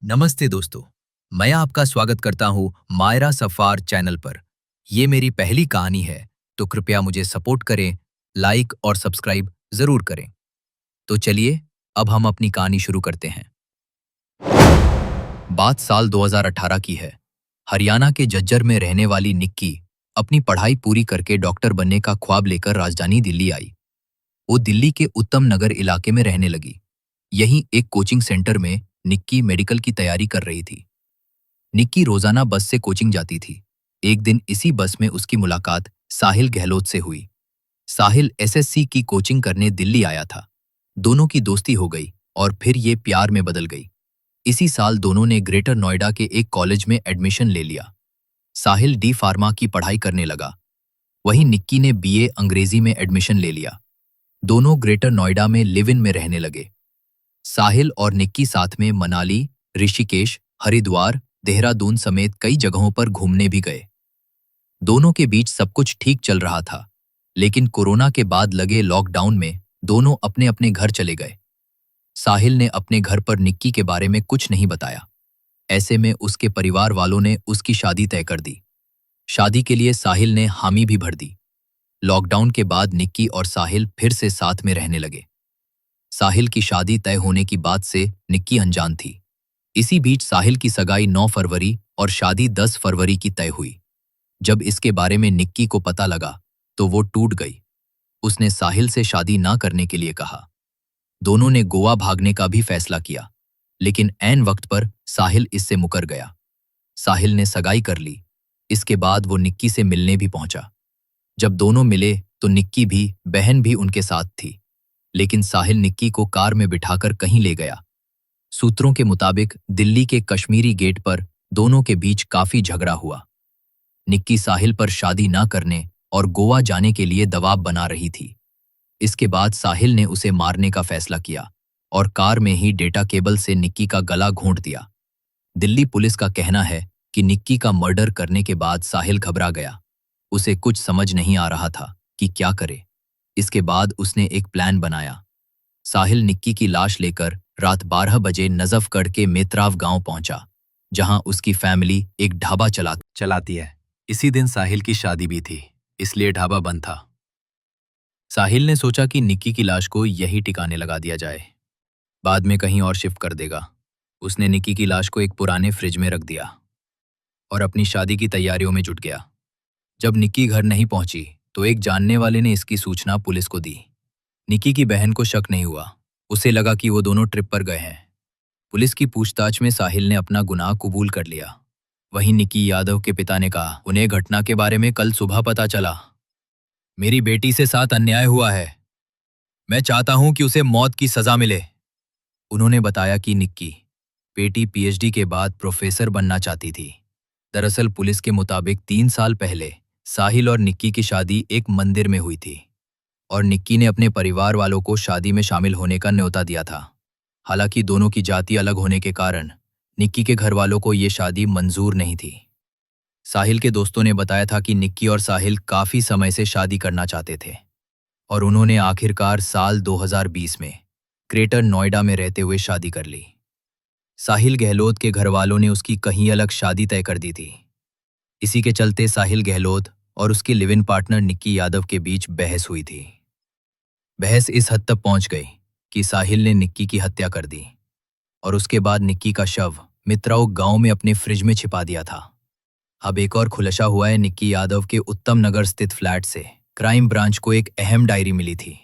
नमस्ते दोस्तों, मैं आपका स्वागत करता हूँ मायरा सफार चैनल पर। ये मेरी पहली कहानी है, तो कृपया मुझे सपोर्ट करें, लाइक और सब्सक्राइब जरूर करें। तो चलिए, अब हम अपनी कहानी शुरू करते हैं। बात साल 2018 की है। हरियाणा के झज्जर में रहने वाली निक्की अपनी पढ़ाई पूरी करके डॉक्टर बनने का ख्वाब लेकर राजधानी दिल्ली आई। वो दिल्ली के उत्तम नगर इलाके में रहने लगी। यहीं एक कोचिंग सेंटर में निक्की मेडिकल की तैयारी कर रही थी। निक्की रोजाना बस से कोचिंग जाती थी। एक दिन इसी बस में उसकी मुलाकात साहिल गहलोत से हुई। साहिल एसएससी की कोचिंग करने दिल्ली आया था। दोनों की दोस्ती हो गई और फिर ये प्यार में बदल गई। इसी साल दोनों ने ग्रेटर नोएडा के एक कॉलेज में एडमिशन ले लिया। साहिल डी फार्मा की पढ़ाई करने लगा। वहीं निक्की ने बीए अंग्रेजी में एडमिशन ले लिया। दोनों ग्रेटर नोएडा में लिव इन में रहने लगे। साहिल और निक्की साथ में मनाली, ऋषिकेश, हरिद्वार, देहरादून समेत कई जगहों पर घूमने भी गए। दोनों के बीच सब कुछ ठीक चल रहा था, लेकिन कोरोना के बाद लगे लॉकडाउन में दोनों अपने अपने घर चले गए। साहिल ने अपने घर पर निक्की के बारे में कुछ नहीं बताया। ऐसे में उसके परिवार वालों ने उसकी शादी तय कर दी। शादी के लिए साहिल ने हामी भी भर दी। लॉकडाउन के बाद निक्की और साहिल फिर से साथ में रहने लगे। साहिल की शादी तय होने की बात से निक्की अनजान थी। इसी बीच साहिल की सगाई 9 फरवरी और शादी 10 फरवरी की तय हुई। जब इसके बारे में निक्की को पता लगा तो वो टूट गई। उसने साहिल से शादी ना करने के लिए कहा। दोनों ने गोवा भागने का भी फैसला किया, लेकिन ऐन वक्त पर साहिल इससे मुकर गया। साहिल ने सगाई कर ली। इसके बाद वो निक्की से मिलने भी पहुंचा। जब दोनों मिले तो निक्की भी, बहन भी उनके साथ थी, लेकिन साहिल निक्की को कार में बिठाकर कहीं ले गया। सूत्रों के मुताबिक दिल्ली के कश्मीरी गेट पर दोनों के बीच काफी झगड़ा हुआ। निक्की साहिल पर शादी ना करने और गोवा जाने के लिए दबाव बना रही थी। इसके बाद साहिल ने उसे मारने का फैसला किया और कार में ही डेटा केबल से निक्की का गला घोंट दिया। दिल्ली पुलिस का कहना है कि निक्की का मर्डर करने के बाद साहिल घबरा गया। उसे कुछ समझ नहीं आ रहा था कि क्या करे। इसके बाद उसने एक प्लान बनाया। साहिल निक्की की लाश लेकर रात 12 बजे नजफगढ़ के मेत्राव गांव पहुंचा, जहां उसकी फैमिली एक ढाबा चलाती है। इसी दिन साहिल की शादी भी थी, इसलिए ढाबा बंद था। साहिल ने सोचा कि निक्की की लाश को यही ठिकाने लगा दिया जाए, बाद में कहीं और शिफ्ट कर देगा। उसने निक्की की लाश को एक पुराने फ्रिज में रख दिया और अपनी शादी की तैयारियों में जुट गया। जब निक्की घर नहीं पहुंची तो एक जानने वाले ने इसकी सूचना पुलिस को दी। निक्की की बहन को शक नहीं हुआ। उसे लगा कि वो दोनों ट्रिप पर गए हैं। पुलिस की पूछताछ में साहिल ने अपना गुनाह कबूल कर लिया। वहीं निक्की यादव के पिता ने कहा, उन्हें घटना के बारे में कल सुबह पता चला। मेरी बेटी से साथ अन्याय हुआ है। मैं चाहता हूं कि उसे मौत की सजा मिले। उन्होंने बताया कि निक्की बेटी पीएचडी के बाद प्रोफेसर बनना चाहती थी। दरअसल पुलिस के मुताबिक 3 साल पहले साहिल और निक्की की शादी एक मंदिर में हुई थी और निक्की ने अपने परिवार वालों को शादी में शामिल होने का न्योता दिया था। हालांकि दोनों की जाति अलग होने के कारण निक्की के घर वालों को ये शादी मंजूर नहीं थी। साहिल के दोस्तों ने बताया था कि निक्की और साहिल काफी समय से शादी करना चाहते थे और उन्होंने आखिरकार साल 2020 में ग्रेटर नोएडा में रहते हुए शादी कर ली। साहिल गहलोत के घर वालों ने उसकी कहीं अलग शादी तय कर दी थी। इसी के चलते साहिल गहलोत और उसकी live in partner Nikki Yadav के बीच बहस हुई थी। बहस इस हद तक पहुंच गई कि साहिल ने निक्की की हत्या कर दी और उसके बाद निक्की का शव मित्राओ गांव में अपने फ्रिज में छिपा दिया था। अब एक और खुलासा हुआ है। निक्की यादव के उत्तम नगर स्थित फ्लैट से क्राइम ब्रांच को एक अहम डायरी मिली थी।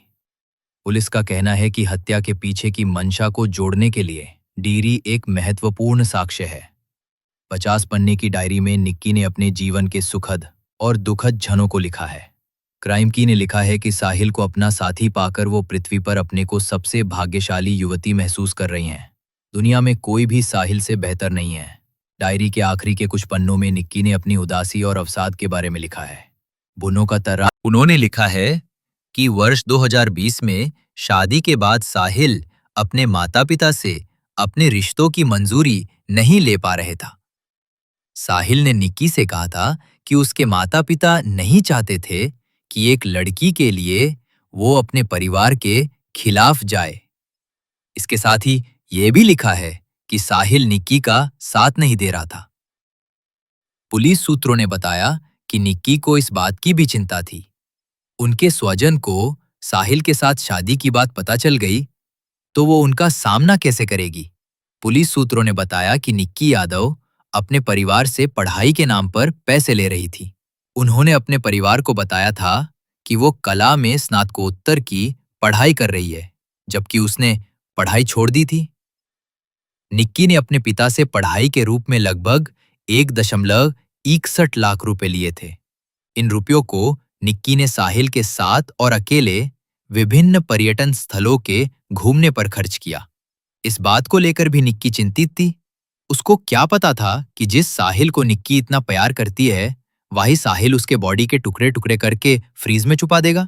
पुलिस का कहना है कि हत्या के पीछे की मंशा को जोड़ने के लिए डायरी एक महत्वपूर्ण साक्ष्य है। 50 पन्ने की डायरी में निक्की ने अपने जीवन के सुखद और दुखद क्षणों को लिखा है। क्राइम की ने लिखा है कि साहिल को अपना साथी पाकर वो पृथ्वी पर अपने को सबसे भाग्यशाली युवती महसूस कर रही हैं। दुनिया में कोई भी साहिल से बेहतर नहीं है। डायरी के आखिरी के कुछ पन्नों में निक्की ने अपनी उदासी और अवसाद के बारे में लिखा है। बुनों का तर्रा उन्होंने लिखा है कि वर्ष 2020 में शादी के बाद साहिल अपने माता पिता से अपने रिश्तों की मंजूरी नहीं ले पा रहे था। साहिल ने निक्की से कहा था कि उसके माता पिता नहीं चाहते थे कि एक लड़की के लिए वो अपने परिवार के खिलाफ जाए। इसके साथ ही ये भी लिखा है कि साहिल निक्की का साथ नहीं दे रहा था। पुलिस सूत्रों ने बताया कि निक्की को इस बात की भी चिंता थी। उनके स्वजन को साहिल के साथ शादी की बात पता चल गई तो वो उनका सामना कैसे करेगी। पुलिस सूत्रों ने बताया कि निक्की यादव अपने परिवार से पढ़ाई के नाम पर पैसे ले रही थी। उन्होंने अपने परिवार को बताया था कि वो कला में स्नातकोत्तर की पढ़ाई कर रही है, जबकि उसने पढ़ाई छोड़ दी थी। निक्की ने अपने पिता से पढ़ाई के रूप में लगभग 1.61 लाख रुपए लिए थे। इन रुपयों को निक्की ने साहिल के साथ और अकेले विभिन्न पर्यटन स्थलों के घूमने पर खर्च किया। इस बात को लेकर भी निक्की चिंतित थी। उसको क्या पता था कि जिस साहिल को निक्की इतना प्यार करती है, वही साहिल उसके बॉडी के टुकड़े टुकड़े करके फ्रीज में छुपा देगा।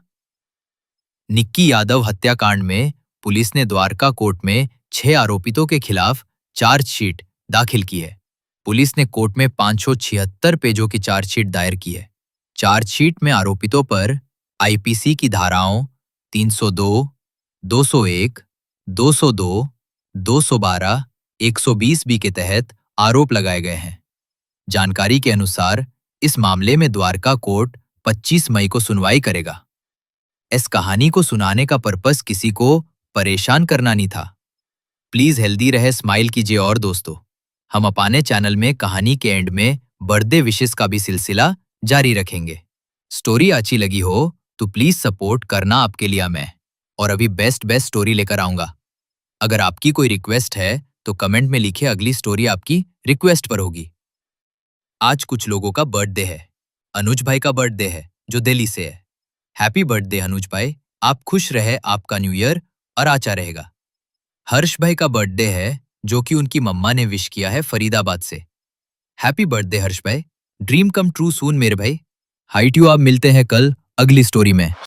निक्की यादव हत्याकांड में पुलिस ने द्वारका कोर्ट में 6 आरोपितों के खिलाफ चार्जशीट दाखिल की है। पुलिस ने कोर्ट में 576 पेजों की चार्जशीट दायर की है। चार्जशीट में आरोपितों पर आईपीसी की धाराओं 302, 201, 202, 212, 120 बी के तहत आरोप लगाए गए हैं। जानकारी के अनुसार इस मामले में द्वारका कोर्ट 25 मई को सुनवाई करेगा। इस कहानी को सुनाने का पर्पस किसी को परेशान करना नहीं था। प्लीज हेल्दी रहे, स्माइल कीजिए। और दोस्तों, हम अपने चैनल में कहानी के एंड में बर्थडे विशेस का भी सिलसिला जारी रखेंगे। स्टोरी अच्छी लगी हो तो प्लीज सपोर्ट करना, आपके लिए मैं और अभी बेस्ट स्टोरी लेकर आऊंगा। अगर आपकी कोई रिक्वेस्ट है तो कमेंट में लिखिए, अगली स्टोरी आपकी रिक्वेस्ट पर होगी। आज कुछ लोगों का बर्थडे है। अनुज भाई का बर्थडे है जो दिल्ली से है। हैप्पी बर्थडे अनुज भाई, आप खुश रहे, आपका न्यू ईयर और अच्छा रहेगा। हर्ष भाई का बर्थडे है जो कि उनकी मम्मा ने विश किया है फरीदाबाद से। हैप्पी बर्थडे हर्ष भाई, ड्रीम कम ट्रू सून मेरे भाई। हाई टू, आप मिलते हैं कल अगली स्टोरी में।